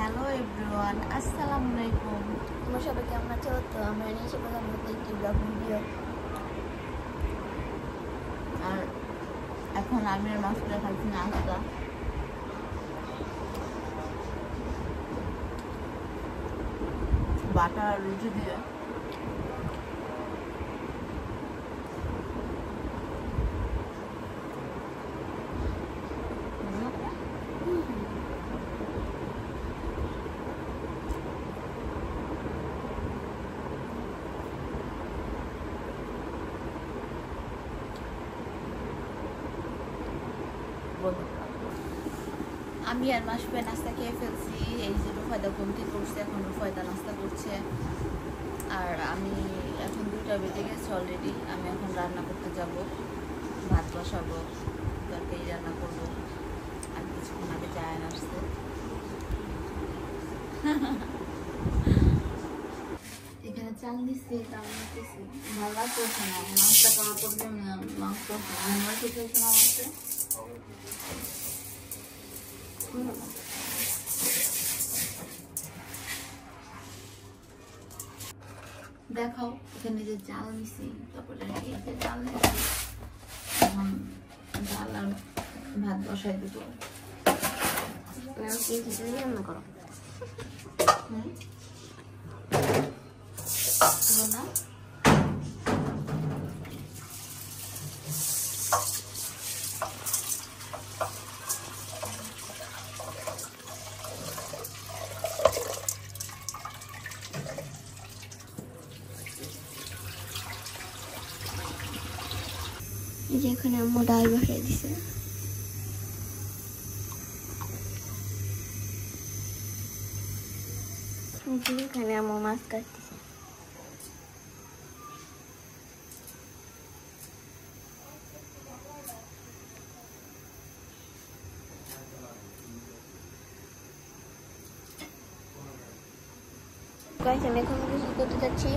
Hello everyone, আসসালামু আলাইকুম। তোমরা সবাই কেমন আছো? তো আমরা নিয়ে এসে বললাম একটি ব্লগ ভিডিও। আর এখন আমি আর মাছটা খাচ্ছি নাস্তা। বাটার আর রুটি দিয়ে। আমি আর মাসুবে নাস্তা খেয়ে ফেলছি। এই যে রুফায়দা ঘুমটি করছে, এখন রুফায়দা নাস্তা করছে। আর আমি এখন 2টা বেজে গেছে অলরেডি। আমি এখন রান্না করতে যাব, ভাত বসাবো, তরকারি রান্না করবো। আর কিছুক্ষণ আগে জায়ান আসছে। এখানে চাল দিচ্ছি, চাল নিতেছি। ভালো লাগতেছে না, নাস্তা করার পর মাংস আমার খেতে শোনা হচ্ছে। দেখাও এখানে যে চাল নিছি, তারপরে এই যে চাল নিছি। এখন ডাল আর ভাত বসাই দিব। রান্না করো না। যেখানে আম্মু ডাল বসাই দিছে। এখানে আম্মু মাছ কাটতেছে। আমি এখন কিছু করতে যাচ্ছি।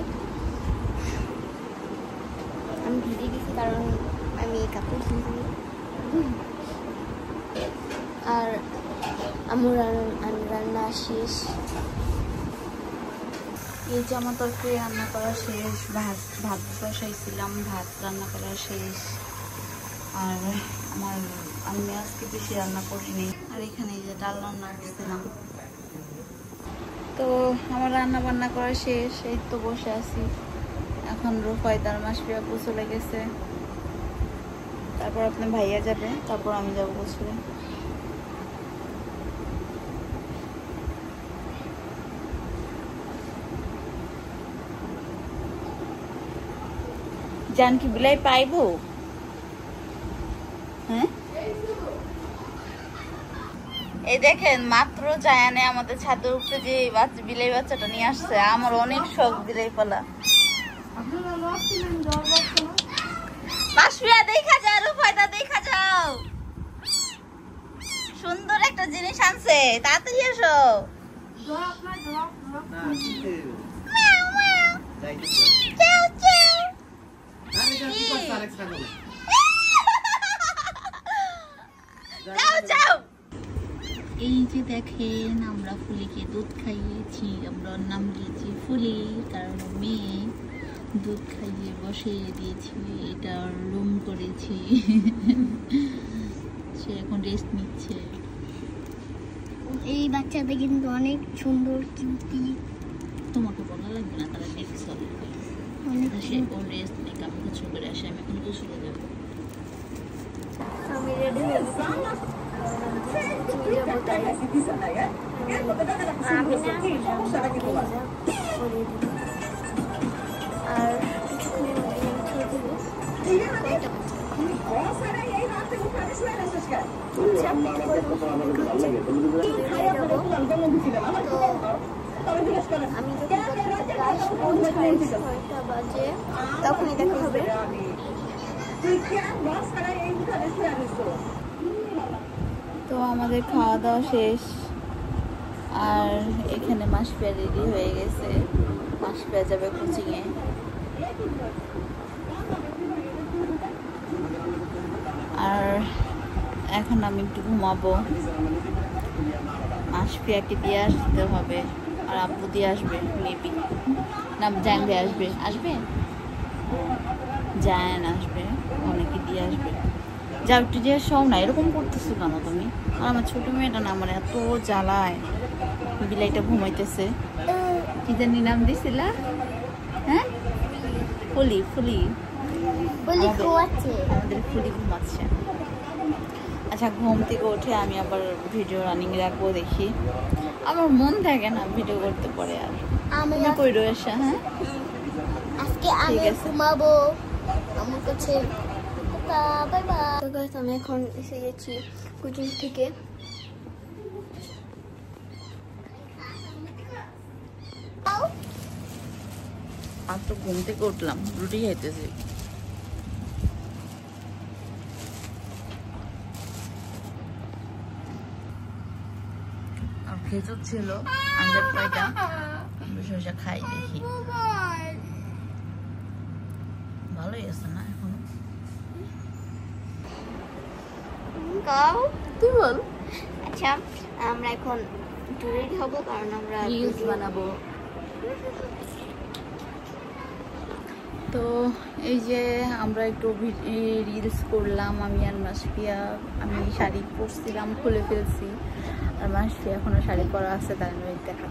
আমি ভিজে গেছি কারণ আমি কাপড় কিনছি। আর আমার রান্না শেষ। এই যে আমার তরকারি রান্না করা শেষ, ভাত বসাইছিলাম, ভাত রান্না করা শেষ। আর আমি আজকে বেশি রান্না করিনি। আর এখানে এই যে ডাল রান্না করছিলাম। তো আমার রান্না বান্না করা শেষ, এই তো বসে আছি। এখন রুফায়দার মাসফিয়া গোসলে গেছে, তারপর আপনার ভাইয়া যাবে, তারপর আমি যাবো গোসলে। জান কি বিলাই পাইবো? হ্যাঁ, এই দেখেন মাত্র জায়ানে আমাদের ছাদের উপরে যে বিলাই বাচ্চাটা নিয়ে আসছে। আমার অনেক শখ বিলাই পালা। মাসফিয়া দেখা যাও, রুফায়দা দেখা যাও, সুন্দর একটা জিনিস আনছে, তাড়াতাড়ি এসো। এই যে দেখেন আমরা ফুলিকে দুধ খাইয়েছি। আমরা নাম দিয়েছি ফুলি, কারণ মেয়ে। দুধ খাইয়ে বসিয়ে দিয়েছি, এটা রুম করেছি। সে এখন রেস্ট নিচ্ছে। এই বাচ্চাটা কিন্তু অনেক সুন্দর, কিউটি। তোমাকে বলা লাগবে না, তারা দেখছে অনেক। সে ওর রেস্ট নেই, আমি গোসল করে আসি। আমি এখন গোসলে যাবো। আমি রেডি হয়ে গেছি। আর আমি বাজে তখনই দেখা হবে। তো আমাদের খাওয়া দাওয়া শেষ, আর এখানে মাসফিয়া রেডি হয়ে গেছে। মাসফিয়া যাবে কোচিংয়ে। আর এখন আমি একটু ঘুমাবো। মাসফিয়াকে দিয়ে আসতে হবে, আর আব্বু দিয়ে আসবে মেবি, না জান দিয়ে আসবে, জান আসবে, অনেকে দিয়ে আসবে। যাও একটু যে সব না, এরকম করতেছো কেন তুমি? আর আমার ছোট মেয়েটা না আমার এত জ্বালায়। বিলাইটা ঘুমাইতেছে, কি জানি নাম দিছিলা? হ্যাঁ, ফুলি আমাদের ফুলি ঘুমাচ্ছে। আচ্ছা, ঘুম থেকে উঠে আমি আবার ভিডিও রানিং রাখবো, দেখি। আমার মন থাকে না ভিডিও করতে, পরে আর আমি কই রয়েছে। হ্যাঁ, আজকে আমি ঘুমাবো আমার কাছে। Bye bye. তো গাইস, আমি এখন এসে গেছি কোচিং থেকে। আর তো ঘুম থেকে উঠলাম, রুটি খাইতেছি। আর খেজুর ছিল, আঞ্জার কয়টা বসে বসে খাই, দেখি। ভালোই আছে না এখনো? তুই বল। আচ্ছা, আমরা এখন একটু রেডি হবো, কারণ আমরা রিলস বানাবো। তো এই যে আমরা একটু রিলস করলাম, আমি আর মাসফিয়া। আমি শাড়ি পরছিলাম, খুলে ফেলছি, আর মাসফিয়া এখনো শাড়ি পরা আছে, তার নয় দেখা।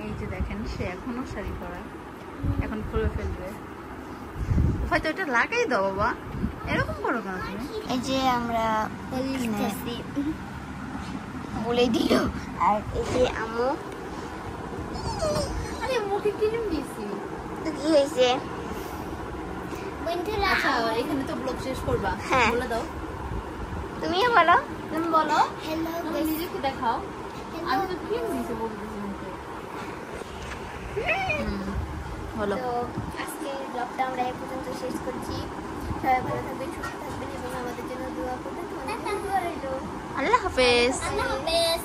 এই যে দেখেন, সে এখনো শাড়ি পরা, এখন খুলে ফেলবে। হয়তো এটা লাগাই দাও বাবা, এরকম করো কেন তুমি? এই যে আমরা বলে দিল। আর এই যে আম্মু, আরে মুখে ক্রিম দিয়েছি। তো কি হয়েছে? আচ্ছা, এখানে তো ব্লগ শেষ করবা, হ্যাঁ। বলে দাও। তুমিও বলো। তুমি বলো, হ্যালো তুমি নিজেকে দেখাও। আমি তো ক্রিম দিয়েছি বলতেছি মুখে। বলো। তো আজকে ব্লগটা আমরা এই পর্যন্ত শেষ করছি। সবাই ভালো থাকবেন, সুস্থ থাকবেন এবং আমাদের জন্য দোয়া করবেন। তোমাদের জন্য দোয়া রইলো। আল্লাহ হাফেজ। আল্লাহ হাফেজ।